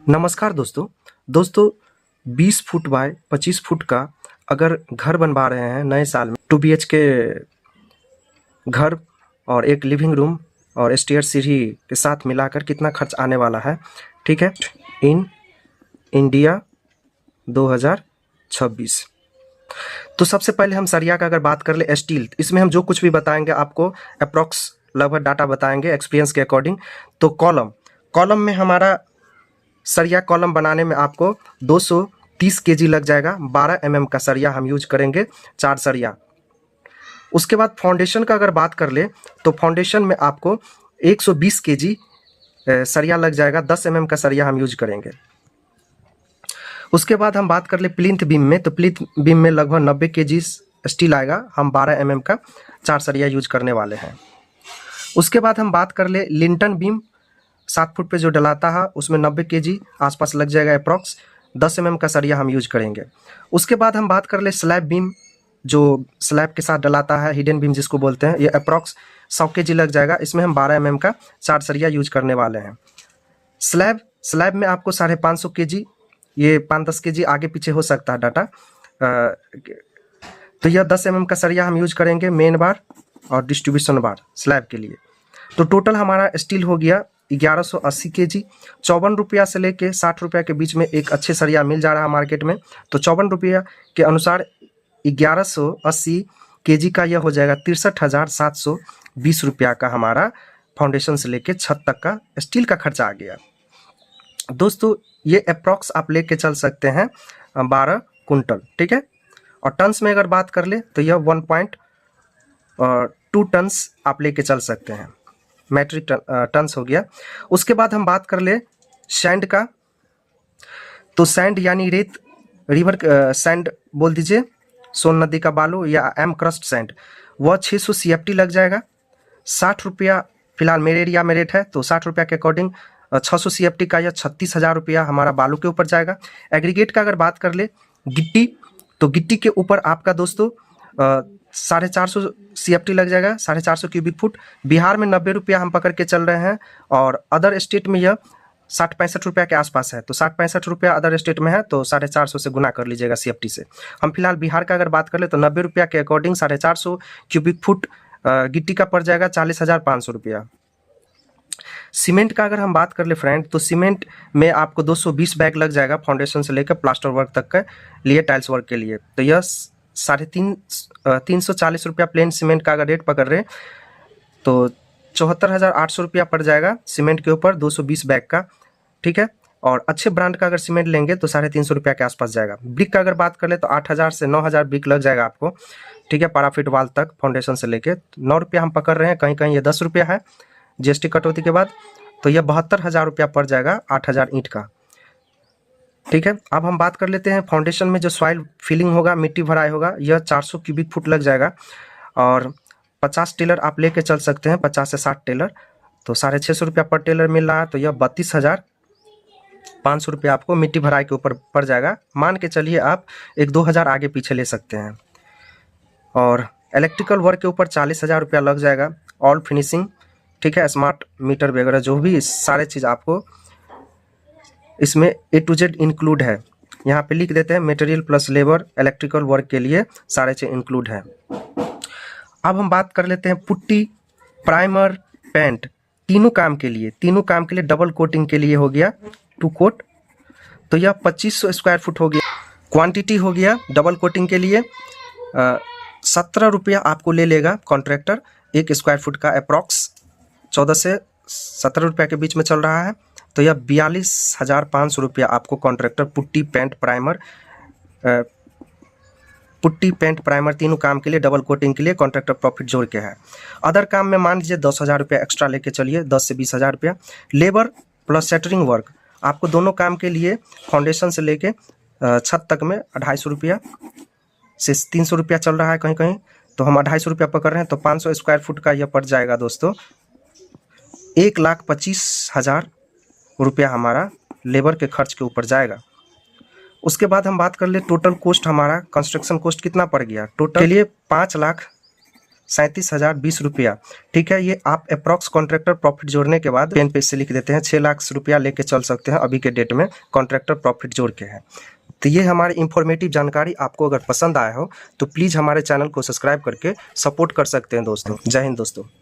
नमस्कार दोस्तों। दोस्तों 20 फुट बाय 25 फुट का अगर घर बनवा रहे हैं नए साल में 2 BHK घर और एक लिविंग रूम और स्टेयर सीढ़ी के साथ मिलाकर कितना खर्च आने वाला है, ठीक है, इन इंडिया 2026। तो सबसे पहले हम सरिया का अगर बात कर ले स्टील, इसमें हम जो कुछ भी बताएंगे आपको अप्रॉक्स लगभग डाटा बताएंगे एक्सपीरियंस के अकॉर्डिंग। तो कॉलम में हमारा सरिया कॉलम बनाने में आपको 230 केजी लग जाएगा। 12 mm का सरिया हम यूज करेंगे, 4 सरिया। उसके बाद फाउंडेशन का अगर बात कर ले तो फाउंडेशन में आपको 120 केजी सरिया लग जाएगा। 10 mm का सरिया हम यूज करेंगे। उसके बाद हम बात कर ले प्लिंथ बीम में, तो प्लिंथ बीम में लगभग 90 केजी स्टील आएगा। हम 12 mm का 4 सरिया यूज करने वाले हैं। उसके बाद हम बात कर ले लिंटन बीम, 7 फुट पे जो डलाता है उसमें 90 केजी आसपास लग जाएगा अप्रॉक्स। 10 mm का सरिया हम यूज करेंगे। उसके बाद हम बात कर ले स्लैब बीम, जो स्लैब के साथ डलाता है, हिडन बीम जिसको बोलते हैं, ये अप्रॉक्स 100 केजी लग जाएगा। इसमें हम 12 mm का 4 सरिया यूज करने वाले हैं। स्लैब में आपको 550 केजी, ये 5-10 केजी आगे पीछे हो सकता है डाटा। तो यह 10 mm का सरिया हम यूज करेंगे, मेन बार और डिस्ट्रीब्यूशन बार स्लैब के लिए। तो टोटल हमारा स्टील हो गया 1180 केजी। 54 रुपया से लेके 60 रुपया के बीच में एक अच्छे सरिया मिल जा रहा है मार्केट में। तो 54 रुपया के अनुसार 1180 केजी का यह हो जाएगा 63,720 रुपया का हमारा फाउंडेशन से लेके छत तक का स्टील का खर्चा आ गया। दोस्तों ये अप्रॉक्स आप लेके चल सकते हैं 12 कुंटल, ठीक है। और टन्स में अगर बात कर ले तो यह 1.2 टन्स आप लेके चल सकते हैं, मैट्रिक टन्स हो गया। उसके बाद हम बात कर ले सैंड का, तो सैंड यानी रेत, रिवर सैंड बोल दीजिए, सोन नदी का बालू या एम क्रस्ट सैंड, वह 600 CFT लग जाएगा। 60 रुपया फिलहाल मेरे एरिया में रेट है, तो 60 रुपया के अकॉर्डिंग 600 CFT का या 36,000 रुपया हमारा बालू के ऊपर जाएगा। एग्रीगेट का अगर बात कर ले गिट्टी, तो गिट्टी के ऊपर आपका दोस्तों 450 CFT लग जाएगा, 450 क्यूबिक फुट। बिहार में 90 रुपया हम पकड़ के चल रहे हैं और अदर स्टेट में यह 60-65 रुपया के आसपास है। तो 60-65 रुपया अदर स्टेट में है, तो 450 से गुना कर लीजिएगा CFT से। हम फिलहाल बिहार का अगर बात कर ले तो 90 रुपया के अकॉर्डिंग 450 क्यूबिक फुट गिट्टी का पड़ जाएगा 40,500 रुपया। सीमेंट का अगर हम बात कर ले फ्रेंड, तो सीमेंट में आपको 220 बैग लग जाएगा फाउंडेशन से लेकर प्लास्टर वर्क तक के लिए, टाइल्स वर्क के लिए। तो यह 340 रुपया प्लेन सीमेंट का अगर रेट पकड़ रहे तो 74,800 रुपया पड़ जाएगा सीमेंट के ऊपर 220 बैग का, ठीक है। और अच्छे ब्रांड का अगर सीमेंट लेंगे तो 350 रुपया के आसपास जाएगा। ब्रिक का अगर बात कर ले तो 8,000 से 9,000 ब्रिक लग जाएगा आपको, ठीक है, पैराफिट वाल तक फाउंडेशन से लेके। 9 रुपया हम पकड़ रहे हैं, कहीं कहीं ये 10 रुपया है GST कटौती के बाद। तो यह 72,000 रुपया पड़ जाएगा 8,000 ईंट का, ठीक है। अब हम बात कर लेते हैं फाउंडेशन में जो सॉइल फिलिंग होगा, मिट्टी भराई होगा, यह 400 क्यूबिक फुट लग जाएगा। और 50 टेलर आप लेके चल सकते हैं, 50 से 60 टेलर, तो 650 रुपया पर टेलर मिल रहा है। तो यह 32,500 रुपया आपको मिट्टी भराई के ऊपर पड़ जाएगा। मान के चलिए आप 1-2 हज़ार आगे पीछे ले सकते हैं। और इलेक्ट्रिकल वर्क के ऊपर 40,000 रुपया लग जाएगा, ऑल फिनिशिंग, ठीक है, स्मार्ट मीटर वगैरह जो भी सारे चीज़ आपको इसमें A to Z इंक्लूड है। यहाँ पे लिख देते हैं material plus labour electrical work के लिए सारे चीज़ इंक्लूड है। अब हम बात कर लेते हैं पुट्टी, प्राइमर, पेंट, तीनों काम के लिए डबल कोटिंग के लिए हो गया 2 कोट। तो यह 2500 स्क्वायर फुट हो गया, क्वांटिटी हो गया डबल कोटिंग के लिए। 17 रुपया आपको ले लेगा कॉन्ट्रैक्टर 1 स्क्वायर फुट का, अप्रॉक्स 14 से 17 रुपया के बीच में चल रहा है। तो यह 42,500 रुपया आपको कॉन्ट्रैक्टर पुट्टी पेंट प्राइमर तीनों काम के लिए डबल कोटिंग के लिए कॉन्ट्रैक्टर प्रॉफिट जोड़ के है। अदर काम में मान लीजिए 10,000 रुपया एक्स्ट्रा लेके चलिए, 10 से 20,000 रुपया। लेबर प्लस सेटरिंग वर्क आपको दोनों काम के लिए फाउंडेशन से लेके छत तक में 250 रुपया से 300 रुपया चल रहा है कहीं कहीं, तो हम 250 रुपया पकड़ रहे हैं। तो 500 स्क्वायर फुट का यह पड़ जाएगा दोस्तों 1,25,000 रुपया हमारा लेबर के खर्च के ऊपर जाएगा। उसके बाद हम बात कर ले टोटल कॉस्ट, हमारा कंस्ट्रक्शन कॉस्ट कितना पड़ गया टोटल के लिए 5,00,000 37,020 रुपया। ठीक है, ये आप अप्रॉक्स कॉन्ट्रैक्टर प्रॉफिट जोड़ने के बाद पेन पे से लिख देते हैं 6 लाख रुपया लेके चल सकते हैं अभी के डेट में कॉन्ट्रैक्टर प्रॉफिट जोड़ के है। तो ये हमारी इंफॉर्मेटिव जानकारी आपको अगर पसंद आया हो तो प्लीज़ हमारे चैनल को सब्सक्राइब करके सपोर्ट कर सकते हैं दोस्तों। जय हिंद दोस्तों।